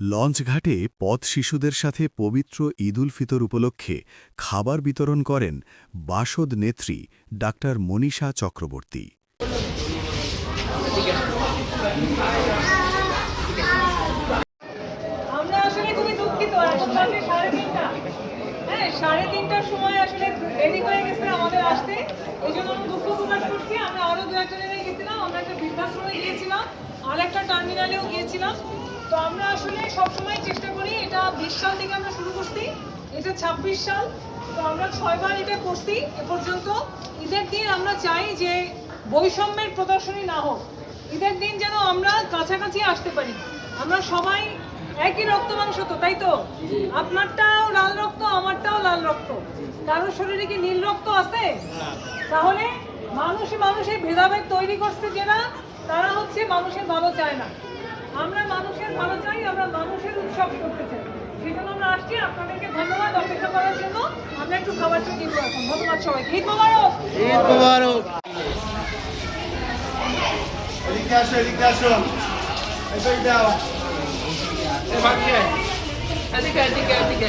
লঞ্চঘাটে পথ শিশুদের সাথে পবিত্র ঈদ উল ফিতর উপলক্ষে খাবার বিতরণ করেন বাসদ নেত্রী ডাক্তার মনীষা চক্রবর্তী। আমরা আসলে খুবই দুঃখিত, এখন বাজে 3:30। হ্যাঁ, 3:30টার সময় আসলে দেরি হয়ে গেছে আমাদের আসতে, এই জন্য আমি দুঃখ প্রকাশ করছি। আমরা আরো দু একটা জায়গায় গেছিলাম, আমরা একটা বৃদ্ধাশ্রমে গিয়েছিলাম, আর একটা টার্মিনালেও গিয়েছিলাম। তো আমরা আসলে সবসময় চেষ্টা করি, এটা 20 সাল থেকে আমরা শুরু করছি, এটা 26 সাল, তো আমরা 6 বার এটা করছি এ পর্যন্ত। ঈদের দিন আমরা চাই যে বৈষম্যের প্রদর্শনী না হোক, ঈদের দিন যেন আমরা কাছাকাছি আসতে পারি। আমরা সবাই একই রক্ত মাংস, তো তাই তো? আপনারটাও লাল রক্ত, আমারটাও লাল রক্ত, কারোর শরীরে কি নীল রক্ত আছে? তাহলে মানুষে ভেদাভেদ তৈরি করছে যারা, তারা হচ্ছে মানুষের ভালো চায় না। আমরা মানুষের ভালো চাই, আমরা মানুষের উৎসব করতে চাই, সেই জন্য আমরা আসছি। আপনাদেরকে ধন্যবাদ অপেক্ষা করার জন্য। আমরা একটু খাবারটা দিব এখন। ধন্যবাদ সবাইকে। ঈদ মোবারক। ঈদ মোবারক। এদিকে আসো, এদিকে আসো, এদিকে দাও। এদিকে এদিকে এদিকে এদিকে